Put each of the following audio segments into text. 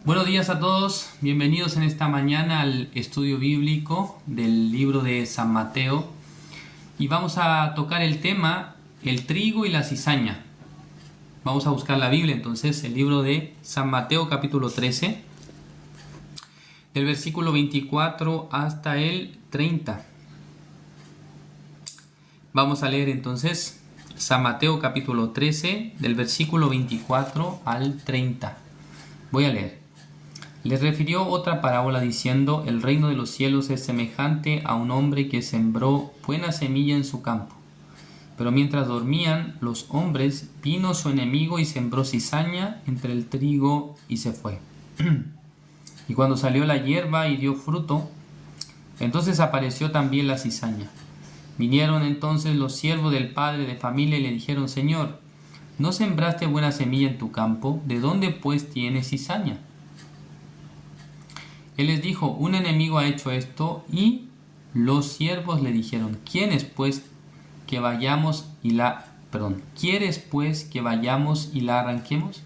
Buenos días a todos, bienvenidos en esta mañana al estudio bíblico del libro de San Mateo y vamos a tocar el tema el trigo y la cizaña. Vamos a buscar la Biblia entonces, el libro de San Mateo capítulo 13, del versículo 24 hasta el 30. Vamos a leer entonces San Mateo capítulo 13, del versículo 24 al 30. Voy a leer. Les refirió otra parábola diciendo: el reino de los cielos es semejante a un hombre que sembró buena semilla en su campo. Pero mientras dormían los hombres, vino su enemigo y sembró cizaña entre el trigo y se fue. Y cuando salió la hierba y dio fruto, entonces apareció también la cizaña. Vinieron entonces los siervos del padre de familia y le dijeron: Señor, ¿no sembraste buena semilla en tu campo? ¿De dónde pues tienes cizaña? Él les dijo: un enemigo ha hecho esto. Y los siervos le dijeron: ¿Quieres pues que vayamos y la arranquemos?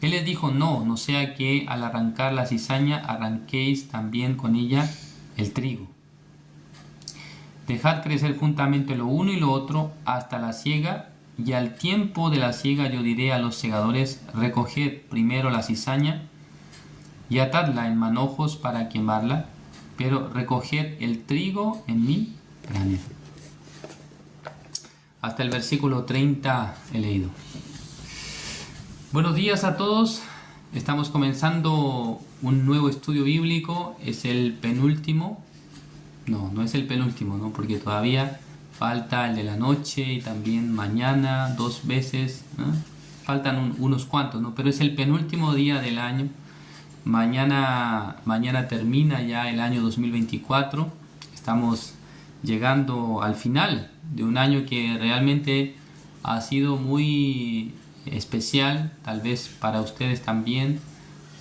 Él les dijo: no sea que al arrancar la cizaña arranquéis también con ella el trigo. Dejad crecer juntamente lo uno y lo otro hasta la siega, y al tiempo de la siega yo diré a los segadores: recoged primero la cizaña y atadla en manojos para quemarla, pero recoged el trigo en mi granero. Hasta el versículo 30 he leído. Buenos días a todos. Estamos comenzando un nuevo estudio bíblico. Es el penúltimo. No es el penúltimo, ¿no? Porque todavía falta el de la noche y también mañana 2 veces, ¿no? Faltan unos cuantos, ¿no? Pero es el penúltimo día del año. Mañana termina ya el año 2024. Estamos llegando al final de un año que realmente ha sido muy especial, tal vez para ustedes también.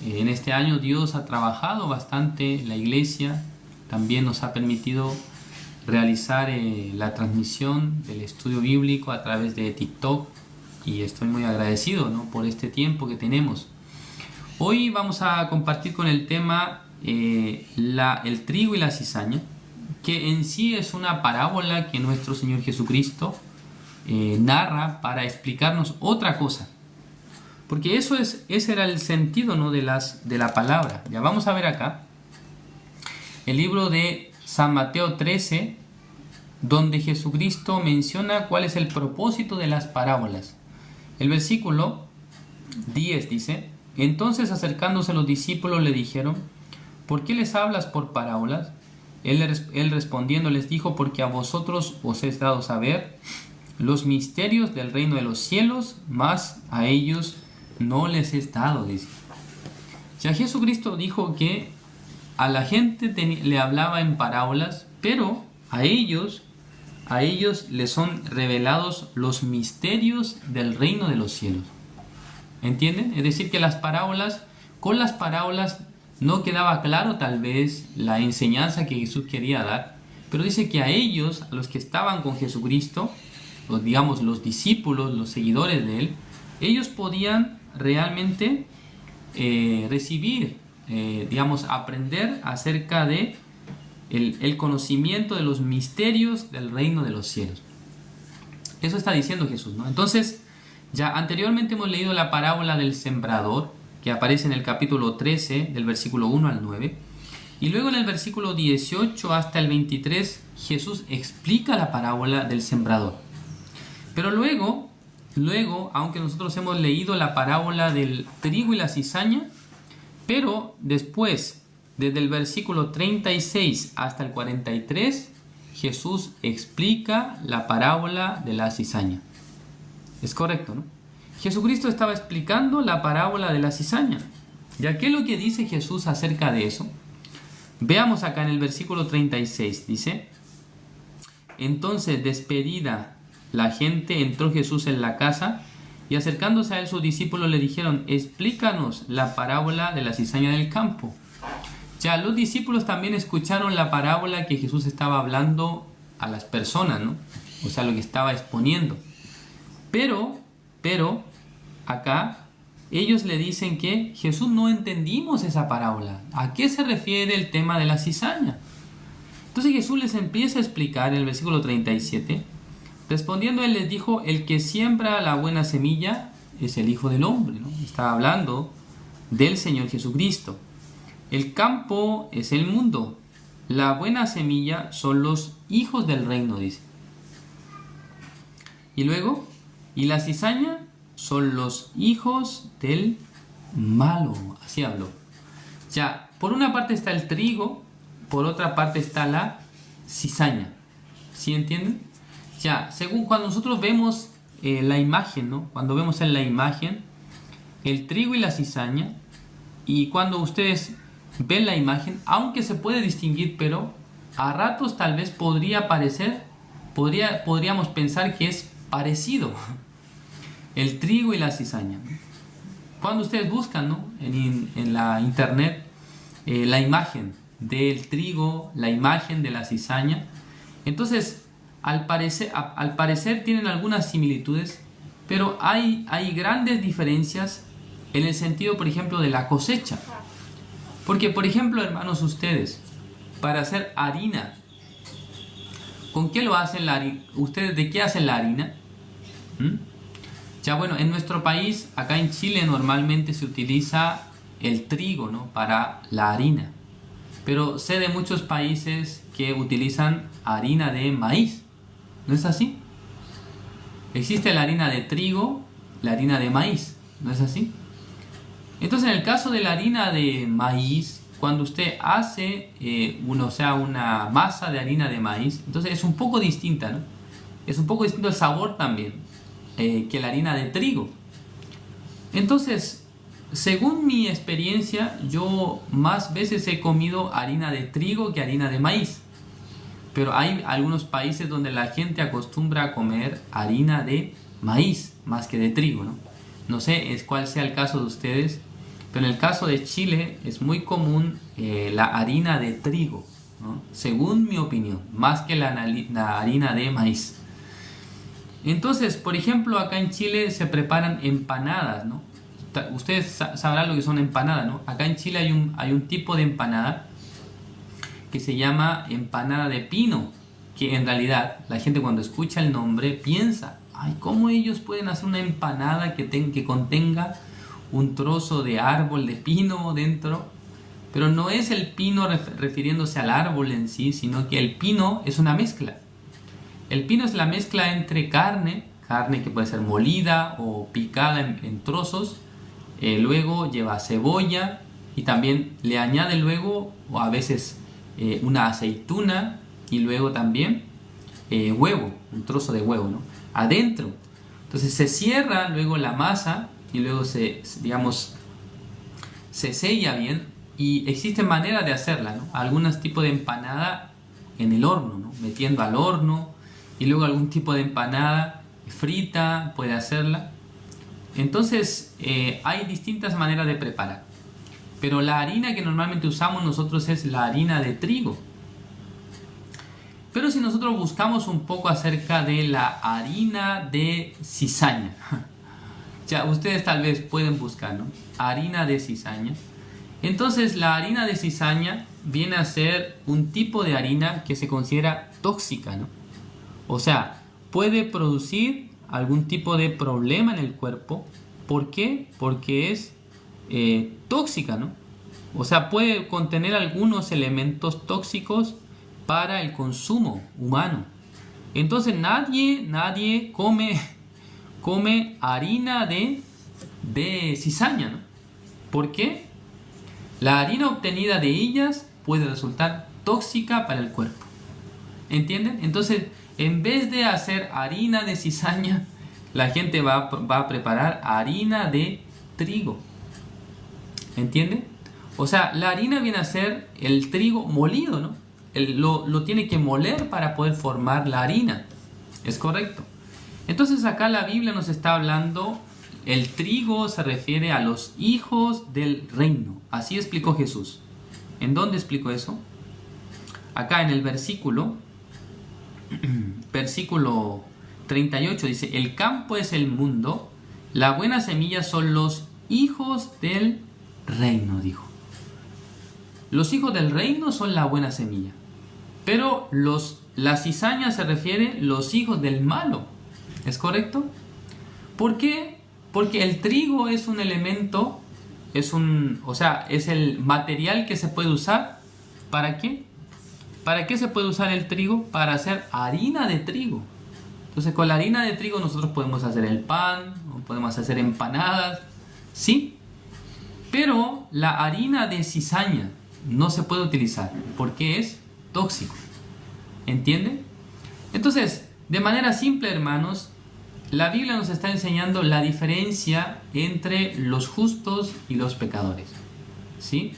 En este año Dios ha trabajado bastante, la iglesia también nos ha permitido realizar la transmisión del estudio bíblico a través de TikTok, y estoy muy agradecido, ¿no?, por este tiempo que tenemos. Hoy vamos a compartir con el tema el trigo y la cizaña, que en sí es una parábola que nuestro Señor Jesucristo narra para explicarnos otra cosa. Porque ese era el sentido, ¿no?, de la palabra. Ya vamos a ver acá el libro de San Mateo 13, donde Jesucristo menciona cuál es el propósito de las parábolas. El versículo 10 dice: entonces acercándose los discípulos le dijeron: ¿por qué les hablas por parábolas? Él respondiendo les dijo: porque a vosotros os es dado saber los misterios del reino de los cielos, mas a ellos no les es dado, dice. Ya Jesucristo dijo que a la gente le hablaba en parábolas, pero a ellos les son revelados los misterios del reino de los cielos. ¿Entienden? Es decir, que con las parábolas no quedaba claro tal vez la enseñanza que Jesús quería dar, pero dice que a ellos, a los que estaban con Jesucristo, los discípulos, los seguidores de él, ellos podían realmente recibir, aprender acerca de el conocimiento de los misterios del reino de los cielos. Eso está diciendo Jesús, ¿no? Entonces, ya anteriormente hemos leído la parábola del sembrador, que aparece en el capítulo 13, del versículo 1 al 9. Y luego en el versículo 18 hasta el 23, Jesús explica la parábola del sembrador. Pero luego, aunque nosotros hemos leído la parábola del trigo y la cizaña, pero después, desde el versículo 36 hasta el 43, Jesús explica la parábola de la cizaña. Es correcto, ¿no? Jesucristo estaba explicando la parábola de la cizaña. ¿Ya qué es lo que dice Jesús acerca de eso? Veamos acá en el versículo 36, dice: entonces, despedida la gente, entró Jesús en la casa, y acercándose a él sus discípulos le dijeron: explícanos la parábola de la cizaña del campo. Ya los discípulos también escucharon la parábola que Jesús estaba hablando a las personas, ¿no? O sea, lo que estaba exponiendo. Pero acá ellos le dicen que Jesús, no entendimos esa parábola. ¿A qué se refiere el tema de la cizaña? Entonces Jesús les empieza a explicar en el versículo 37. Respondiendo él les dijo, el que siembra la buena semilla es el Hijo del Hombre, ¿no? Está hablando del Señor Jesucristo. El campo es el mundo. La buena semilla son los hijos del reino, dice. Y luego, y la cizaña son los hijos del malo. Así habló. Ya, por una parte está el trigo, por otra parte está la cizaña. ¿Sí entienden? Ya, según cuando nosotros vemos la imagen, ¿no? Cuando vemos en la imagen el trigo y la cizaña, y cuando ustedes ven la imagen, aunque se puede distinguir, pero a ratos tal vez podríamos pensar que es parecido el trigo y la cizaña. Cuando ustedes buscan, ¿no? en la internet la imagen del trigo, la imagen de la cizaña, entonces al parecer tienen algunas similitudes, pero hay grandes diferencias en el sentido, por ejemplo, de la cosecha. Porque, por ejemplo, hermanos, ustedes, para hacer harina, ¿con qué lo hacen la harina? ¿Ustedes de qué hacen la harina? Ya, bueno, en nuestro país, acá en Chile, normalmente se utiliza el trigo, ¿no? Para la harina. Pero sé de muchos países que utilizan harina de maíz. ¿No es así? Existe la harina de trigo, la harina de maíz. ¿No es así? Entonces, en el caso de la harina de maíz, cuando usted hace una masa de harina de maíz, entonces es un poco distinta, ¿no? Es un poco distinto el sabor también que la harina de trigo. Entonces, según mi experiencia, yo más veces he comido harina de trigo que harina de maíz. Pero hay algunos países donde la gente acostumbra a comer harina de maíz más que de trigo, ¿no? No sé cuál sea el caso de ustedes, pero en el caso de Chile es muy común la harina de trigo, ¿no? Según mi opinión, más que la harina de maíz. Entonces, por ejemplo, acá en Chile se preparan empanadas, ¿no? Ustedes sabrán lo que son empanadas, ¿no? Acá en Chile hay un tipo de empanada que se llama empanada de pino, que en realidad la gente cuando escucha el nombre piensa, ay, ¿cómo ellos pueden hacer una empanada que contenga un trozo de árbol de pino dentro? Pero no es el pino refiriéndose al árbol en sí, sino que el pino es una mezcla. El pino es la mezcla entre carne que puede ser molida o picada en trozos, luego lleva cebolla y también le añade luego, o a veces una aceituna, y luego también huevo, un trozo de huevo, ¿no? Adentro. Entonces se cierra luego la masa y luego se sella bien, y existen maneras de hacerla, ¿no? Algunos tipos de empanada en el horno, ¿no? Metiendo al horno, y luego algún tipo de empanada frita puede hacerla. Entonces hay distintas maneras de preparar, pero la harina que normalmente usamos nosotros es la harina de trigo. Pero si nosotros buscamos un poco acerca de la harina de cizaña, ya ustedes tal vez pueden buscar, ¿no? Harina de cizaña. Entonces la harina de cizaña viene a ser un tipo de harina que se considera tóxica, ¿no? O sea, puede producir algún tipo de problema en el cuerpo. ¿Por qué? Porque es tóxica, ¿no? O sea, puede contener algunos elementos tóxicos para el consumo humano. Entonces nadie come harina de cizaña, ¿no? ¿Por qué? La harina obtenida de ellas puede resultar tóxica para el cuerpo. ¿Entienden? Entonces, en vez de hacer harina de cizaña, la gente va a preparar harina de trigo. ¿Entienden? O sea, la harina viene a ser el trigo molido, ¿no? Lo tiene que moler para poder formar la harina. ¿Es correcto? Entonces acá la Biblia nos está hablando, el trigo se refiere a los hijos del reino. Así explicó Jesús. ¿En dónde explicó eso? Acá en el versículo 38 dice, el campo es el mundo, la buena semilla son los hijos del reino, dijo. Los hijos del reino son la buena semilla, pero la cizaña se refiere los hijos del malo. ¿Es correcto? ¿Por qué? Porque el trigo es un elemento, es el material que se puede usar. ¿Para qué? ¿Para qué se puede usar el trigo? Para hacer harina de trigo. Entonces, con la harina de trigo nosotros podemos hacer el pan, o podemos hacer empanadas, ¿sí? Pero la harina de cizaña no se puede utilizar porque es tóxico. ¿Entienden? Entonces, de manera simple, hermanos, la Biblia nos está enseñando la diferencia entre los justos y los pecadores, ¿sí?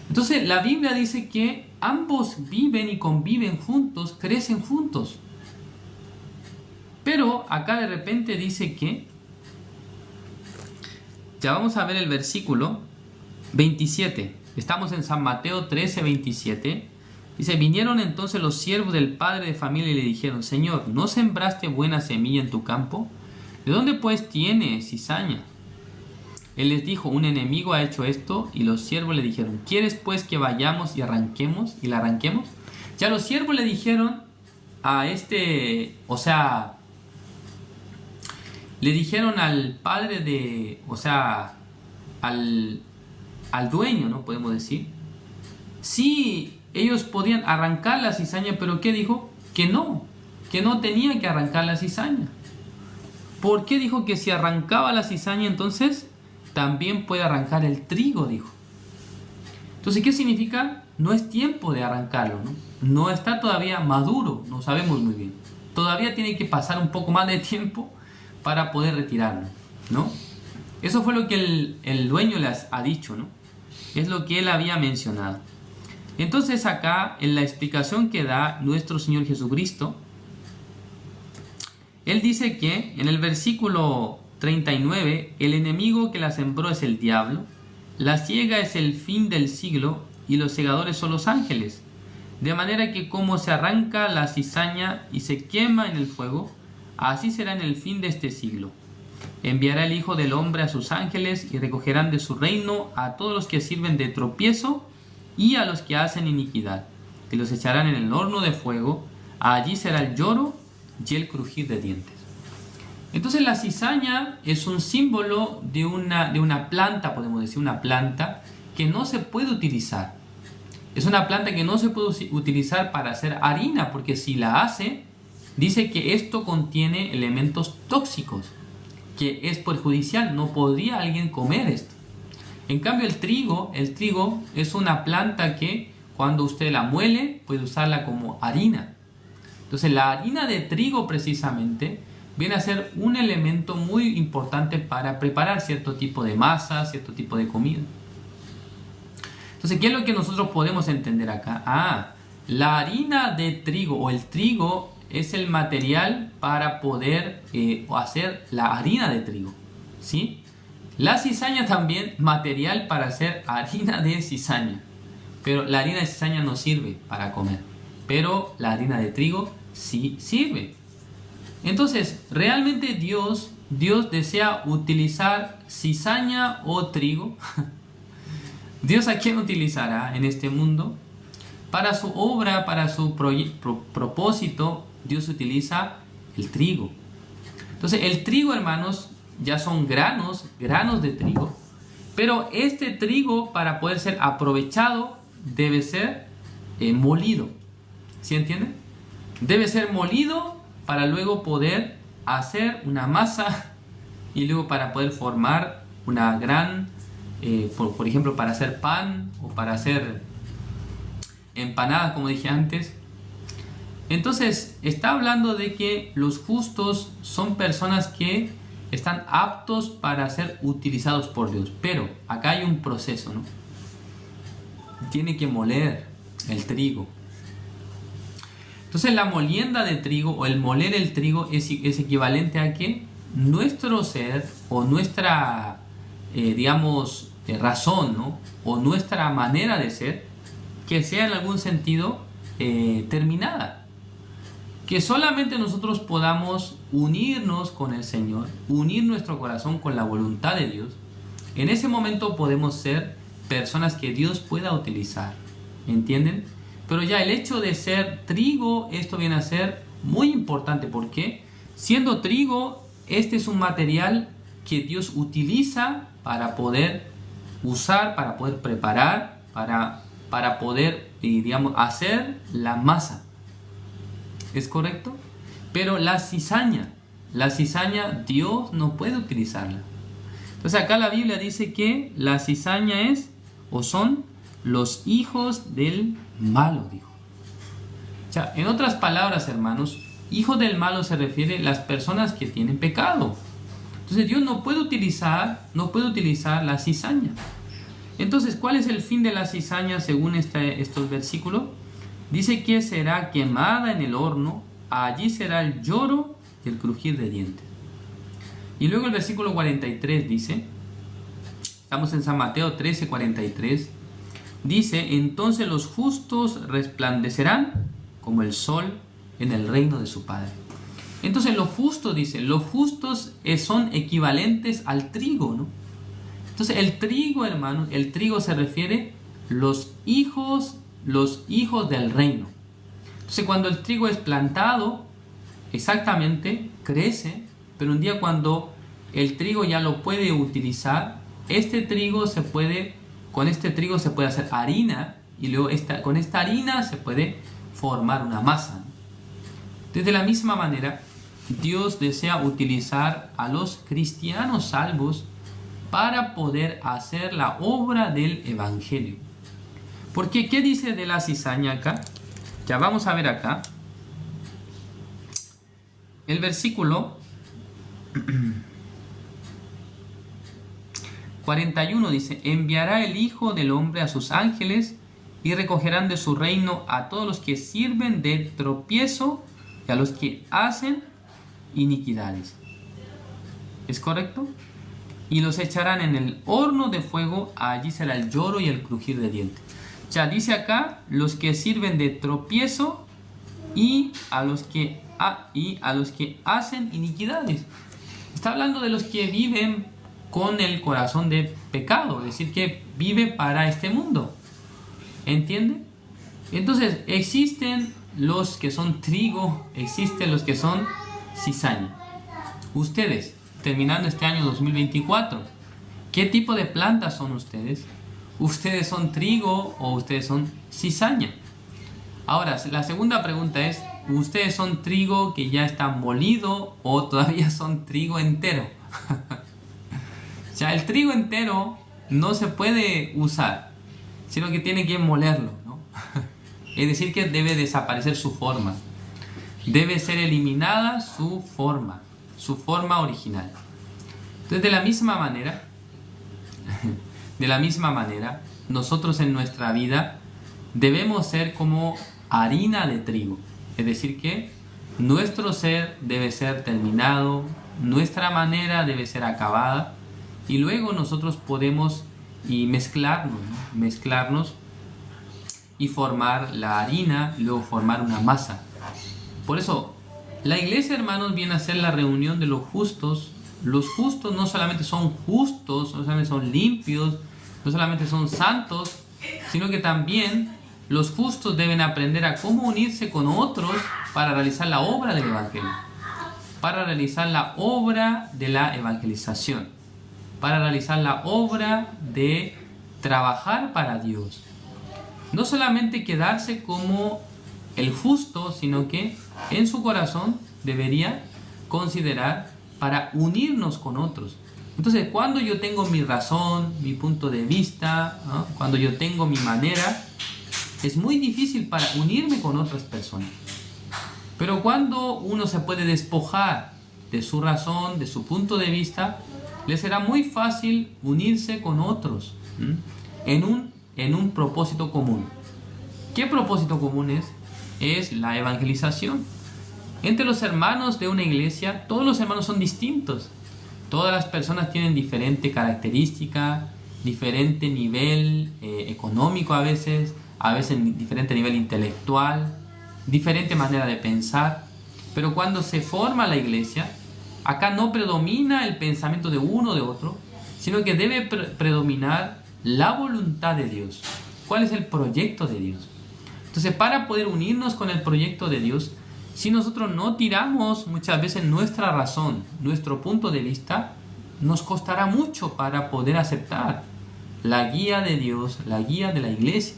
Entonces, la Biblia dice que ambos viven y conviven juntos, crecen juntos. Pero acá de repente dice que, ya vamos a ver el versículo 27. Estamos en San Mateo 13, 27. Dice, vinieron entonces los siervos del padre de familia y le dijeron, Señor, ¿no sembraste buena semilla en tu campo? ¿De dónde pues tiene cizaña? Él les dijo, un enemigo ha hecho esto, y los siervos le dijeron, ¿quieres pues que vayamos y arranquemos y la arranquemos? Ya los siervos le dijeron a le dijeron al padre al dueño, ¿no? Podemos decir. Sí, ellos podían arrancar la cizaña, pero ¿qué dijo? Que no tenían que arrancar la cizaña. ¿Por qué dijo que si arrancaba la cizaña, entonces también puede arrancar el trigo, dijo? Entonces, ¿qué significa? No es tiempo de arrancarlo, ¿no? No está todavía maduro, no sabemos muy bien. Todavía tiene que pasar un poco más de tiempo para poder retirarlo, ¿no? Eso fue lo que el dueño les ha dicho, ¿no? Es lo que él había mencionado. Entonces acá, en la explicación que da nuestro Señor Jesucristo, él dice que en el versículo 39, el enemigo que la sembró es el diablo, la siega es el fin del siglo y los segadores son los ángeles. De manera que como se arranca la cizaña y se quema en el fuego, así será en el fin de este siglo. Enviará el Hijo del Hombre a sus ángeles y recogerán de su reino a todos los que sirven de tropiezo y a los que hacen iniquidad, y los echarán en el horno de fuego. Allí será el lloro y el crujir de dientes. Entonces la cizaña es un símbolo de una planta, podemos decir, una planta que no se puede utilizar. Es una planta que no se puede utilizar para hacer harina, porque si la hace, dice que esto contiene elementos tóxicos, que es perjudicial, no podría alguien comer esto. En cambio el trigo es una planta que cuando usted la muele puede usarla como harina. Entonces la harina de trigo precisamente viene a ser un elemento muy importante para preparar cierto tipo de masa, cierto tipo de comida. Entonces, ¿qué es lo que nosotros podemos entender acá? La harina de trigo o el trigo es el material para poder hacer la harina de trigo, ¿sí? La cizaña también, material para hacer harina de cizaña. Pero la harina de cizaña no sirve para comer. Pero la harina de trigo sí sirve. Entonces, realmente Dios desea utilizar cizaña o trigo. ¿Dios a quién utilizará en este mundo? Para su obra, para su propósito, Dios utiliza el trigo. Entonces, el trigo, hermanos, ya son granos de trigo. Pero este trigo, para poder ser aprovechado, debe ser molido. ¿Sí entienden? Debe ser molido para luego poder hacer una masa y luego para poder formar una gran, por ejemplo, para hacer pan o para hacer empanadas, como dije antes. Entonces, está hablando de que los justos son personas que están aptos para ser utilizados por Dios. Pero acá hay un proceso, ¿no? Tiene que moler el trigo. Entonces la molienda de trigo o el moler el trigo es equivalente a que nuestro ser o nuestra, razón, ¿no? O nuestra manera de ser, que sea en algún sentido terminada. Que solamente nosotros podamos unirnos con el Señor, unir nuestro corazón con la voluntad de Dios, En ese momento podemos ser personas que Dios pueda utilizar, ¿entienden? Pero ya el hecho de ser trigo, esto viene a ser muy importante. ¿Por qué? Siendo trigo, este es un material que Dios utiliza para poder usar, para poder preparar, para poder, digamos, hacer la masa. ¿Es correcto? Pero la cizaña Dios no puede utilizarla. Entonces acá la Biblia dice que la cizaña es o son los hijos del malo, dijo. O sea, en otras palabras, hermanos, hijo del malo se refiere a las personas que tienen pecado. Entonces Dios no puede utilizar la cizaña. Entonces, ¿cuál es el fin de la cizaña según estos versículos? Dice que será quemada en el horno, allí será el lloro y el crujir de dientes. Y luego el versículo 43 dice, estamos en San Mateo 13:43, dice, entonces los justos resplandecerán como el sol en el reino de su Padre. Entonces los justos, dice, los justos son equivalentes al trigo, ¿no? Entonces el trigo, hermanos, el trigo se refiere los hijos del reino. Entonces cuando el trigo es plantado, exactamente, crece, pero un día cuando el trigo ya lo puede utilizar, con este trigo se puede hacer harina, y luego con esta harina se puede formar una masa. De la misma manera, Dios desea utilizar a los cristianos salvos para poder hacer la obra del Evangelio. Porque, ¿qué dice de la cizaña acá? Ya vamos a ver acá. El versículo 41 dice, enviará el Hijo del Hombre a sus ángeles y recogerán de su reino a todos los que sirven de tropiezo y a los que hacen iniquidades. ¿Es correcto? Y los echarán en el horno de fuego, allí será el lloro y el crujir de dientes. Ya dice acá, los que sirven de tropiezo y a los que hacen iniquidades. Está hablando de los que viven con el corazón de pecado, es decir, que vive para este mundo. ¿Entiende? Entonces, existen los que son trigo, existen los que son cizaña. Ustedes, terminando este año 2024, ¿qué tipo de plantas son ustedes? ¿Ustedes son trigo o ustedes son cizaña? Ahora, la segunda pregunta es, ¿ustedes son trigo que ya está molido o todavía son trigo entero? O sea, el trigo entero no se puede usar, sino que tiene que molerlo, ¿no? Es decir, que debe desaparecer su forma. Debe ser eliminada su forma original. Entonces, de la misma manera, nosotros en nuestra vida debemos ser como harina de trigo. Es decir, que nuestro ser debe ser terminado, nuestra manera debe ser acabada, y luego nosotros podemos mezclarnos y formar la harina, y luego formar una masa. Por eso, la iglesia, hermanos, viene a ser la reunión de los justos. Los justos no solamente son justos, no solamente son limpios, no solamente son santos, sino que también los justos deben aprender a cómo unirse con otros para realizar la obra del Evangelio, para realizar la obra de la evangelización, para realizar la obra de trabajar para Dios. No solamente quedarse como el justo, sino que en su corazón debería considerar para unirnos con otros. Entonces, cuando yo tengo mi razón, mi punto de vista, ¿no? Cuando yo tengo mi manera, es muy difícil para unirme con otras personas. Pero cuando uno se puede despojar de su razón, de su punto de vista, le será muy fácil unirse con otros en un propósito común. ¿Qué propósito común es? Es la evangelización. Entre los hermanos de una iglesia, todos los hermanos son distintos. Todas las personas tienen diferente característica, diferente nivel económico a veces diferente nivel intelectual, diferente manera de pensar. Pero cuando se forma la iglesia, acá no predomina el pensamiento de uno o de otro, sino que debe predominar la voluntad de Dios. ¿Cuál es el proyecto de Dios? Entonces, para poder unirnos con el proyecto de Dios, si nosotros no tiramos muchas veces nuestra razón, nuestro punto de vista, nos costará mucho para poder aceptar la guía de Dios, la guía de la iglesia.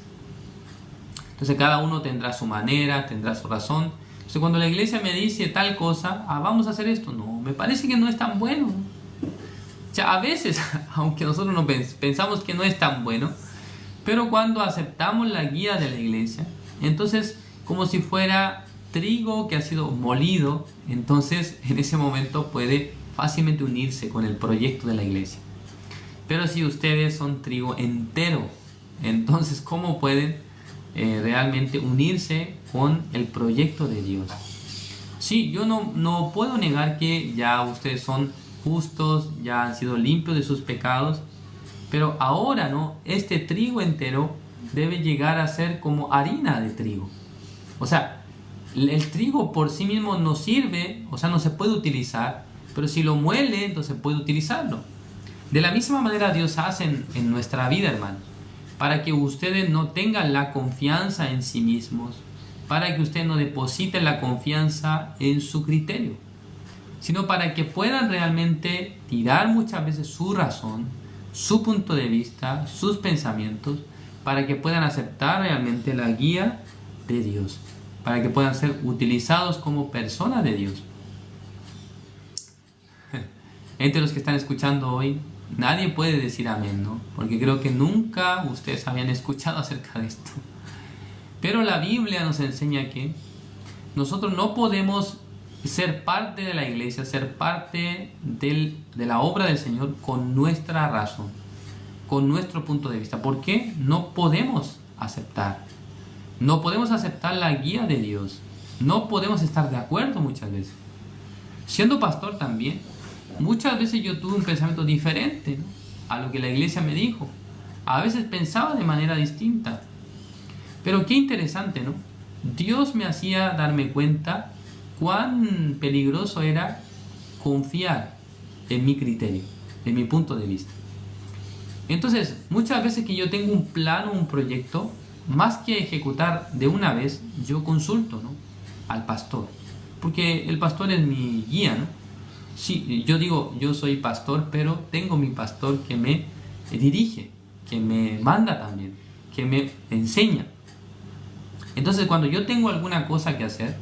Entonces cada uno tendrá su manera, tendrá su razón. Entonces cuando la iglesia me dice tal cosa, vamos a hacer esto, no, me parece que no es tan bueno. O sea, a veces, aunque nosotros no pensamos que no es tan bueno, pero cuando aceptamos la guía de la iglesia, entonces como si fuera trigo que ha sido molido, entonces en ese momento puede fácilmente unirse con el proyecto de la iglesia. Pero si ustedes son trigo entero, entonces ¿cómo pueden realmente unirse con el proyecto de Dios? Sí, yo no puedo negar que ya ustedes son justos, ya han sido limpios de sus pecados, pero ahora no, este trigo entero debe llegar a ser como harina de trigo. O sea, el trigo por sí mismo no sirve, o sea, no se puede utilizar, pero si lo muele, entonces puede utilizarlo. De la misma manera Dios hace en nuestra vida, hermanos, para que ustedes no tengan la confianza en sí mismos, para que ustedes no depositen la confianza en su criterio, sino para que puedan realmente tirar muchas veces su razón, su punto de vista, sus pensamientos, para que puedan aceptar realmente la guía de Dios, para que puedan ser utilizados como personas de Dios. Entre los que están escuchando hoy, nadie puede decir amén, ¿no? Porque creo que nunca ustedes habían escuchado acerca de esto. Pero la Biblia nos enseña que nosotros no podemos ser parte de la iglesia, ser parte de la obra del Señor con nuestra razón, con nuestro punto de vista. ¿Por qué? No podemos aceptar. No podemos aceptar la guía de Dios. No podemos estar de acuerdo muchas veces. Siendo pastor también, muchas veces yo tuve un pensamiento diferente, ¿no?, a lo que la iglesia me dijo. A veces pensaba de manera distinta. Pero qué interesante, ¿no? Dios me hacía darme cuenta cuán peligroso era confiar en mi criterio, en mi punto de vista. Entonces, muchas veces que yo tengo un plan o un proyecto, más que ejecutar de una vez, yo consulto, ¿no?, al pastor. Porque el pastor es mi guía, ¿no? Sí, yo digo, yo soy pastor, pero tengo mi pastor que me dirige, que me manda también, que me enseña. Entonces, cuando yo tengo alguna cosa que hacer,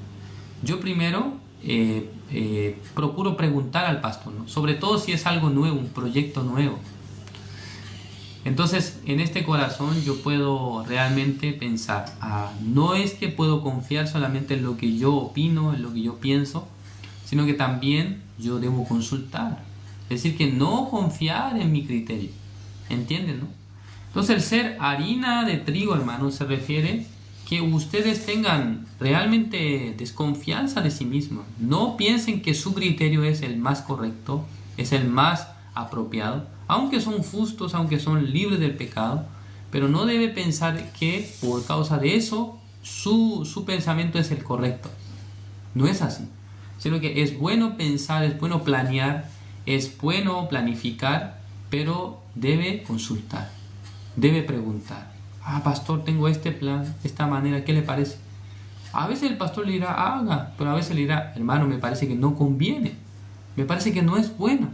yo primero procuro preguntar al pastor, ¿no?, sobre todo si es algo nuevo, un proyecto nuevo. Entonces, en este corazón yo puedo realmente pensar, no es que puedo confiar solamente en lo que yo opino, en lo que yo pienso, sino que también yo debo consultar. Es decir, que no confiar en mi criterio. ¿Entienden, no? Entonces, el ser harina de trigo, hermanos, se refiere que ustedes tengan realmente desconfianza de sí mismos. No piensen que su criterio es el más correcto, es el más apropiado, aunque son justos, aunque son libres del pecado, pero no debe pensar que por causa de eso su pensamiento es el correcto. No es así, sino que es bueno pensar, es bueno planear, es bueno planificar, pero debe consultar, debe preguntar. Pastor, tengo este plan, esta manera, ¿qué le parece? A veces el pastor le dirá, haga, pero a veces le dirá, hermano, me parece que no conviene, me parece que no es bueno.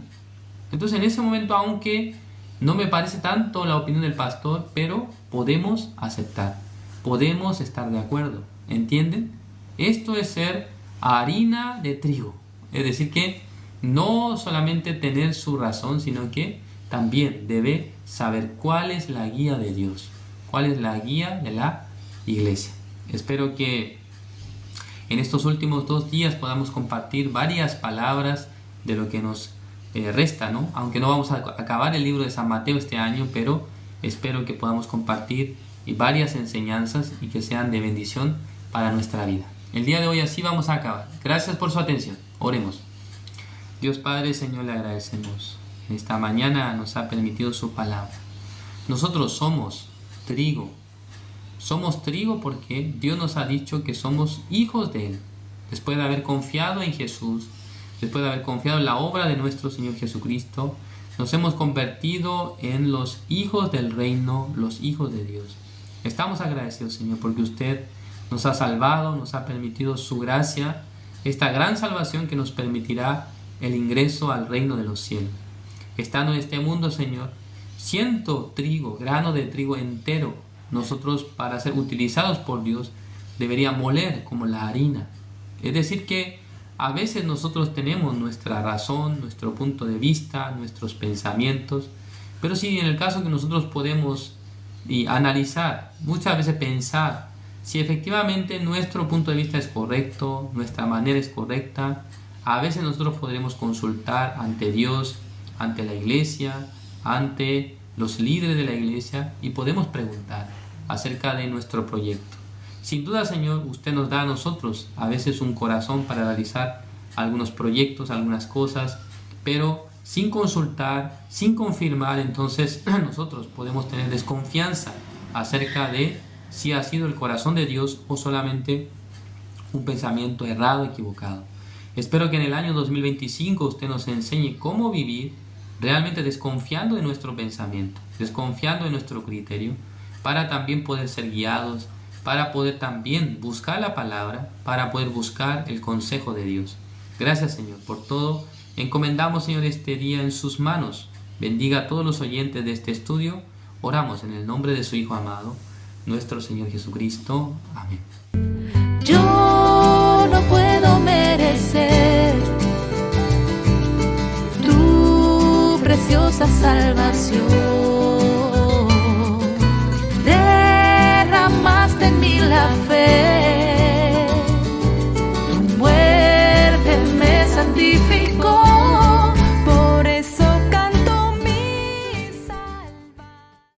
Entonces, en ese momento, aunque no me parece tanto la opinión del pastor, pero podemos aceptar, podemos estar de acuerdo, ¿entienden? Esto es ser harina de trigo, es decir, que no solamente tener su razón, sino que también debe saber cuál es la guía de Dios, cuál es la guía de la iglesia. Espero que en estos últimos 2 días podamos compartir varias palabras de lo que nos resta, ¿no? Aunque no vamos a acabar el libro de San Mateo este año, pero espero que podamos compartir varias enseñanzas y que sean de bendición para nuestra vida. El día de hoy así vamos a acabar. Gracias por su atención. Oremos. Dios Padre, Señor, le agradecemos. En esta mañana nos ha permitido su palabra. Nosotros somos trigo. Somos trigo porque Dios nos ha dicho que somos hijos de Él. Después de haber confiado en Jesús, después de haber confiado en la obra de nuestro Señor Jesucristo, Nos hemos convertido en los hijos del reino, los hijos de Dios. Estamos agradecidos, Señor, porque usted nos ha salvado, nos ha permitido su gracia, esta gran salvación que nos permitirá el ingreso al reino de los cielos. Estando en este mundo, Señor, siendo trigo, grano de trigo entero, nosotros, para ser utilizados por Dios, debería moler como la harina. Es decir que a veces nosotros tenemos nuestra razón, nuestro punto de vista, nuestros pensamientos, pero si en el caso que nosotros podemos analizar, muchas veces pensar si efectivamente nuestro punto de vista es correcto, nuestra manera es correcta, a veces nosotros podremos consultar ante Dios, ante la iglesia, ante los líderes de la iglesia y podemos preguntar acerca de nuestro proyecto. Sin duda, Señor, usted nos da a nosotros a veces un corazón para realizar algunos proyectos, algunas cosas, pero sin consultar, sin confirmar, entonces nosotros podemos tener desconfianza acerca de si ha sido el corazón de Dios o solamente un pensamiento errado, equivocado. Espero que en el año 2025 usted nos enseñe cómo vivir realmente desconfiando de nuestro pensamiento, desconfiando de nuestro criterio, para también poder ser guiados, para poder también buscar la palabra, para poder buscar el consejo de Dios. Gracias, Señor, por todo. Encomendamos, Señor, este día en sus manos. Bendiga a todos los oyentes de este estudio. Oramos en el nombre de su Hijo amado, nuestro Señor Jesucristo. Amén. Yo no puedo merecer tu preciosa salvación.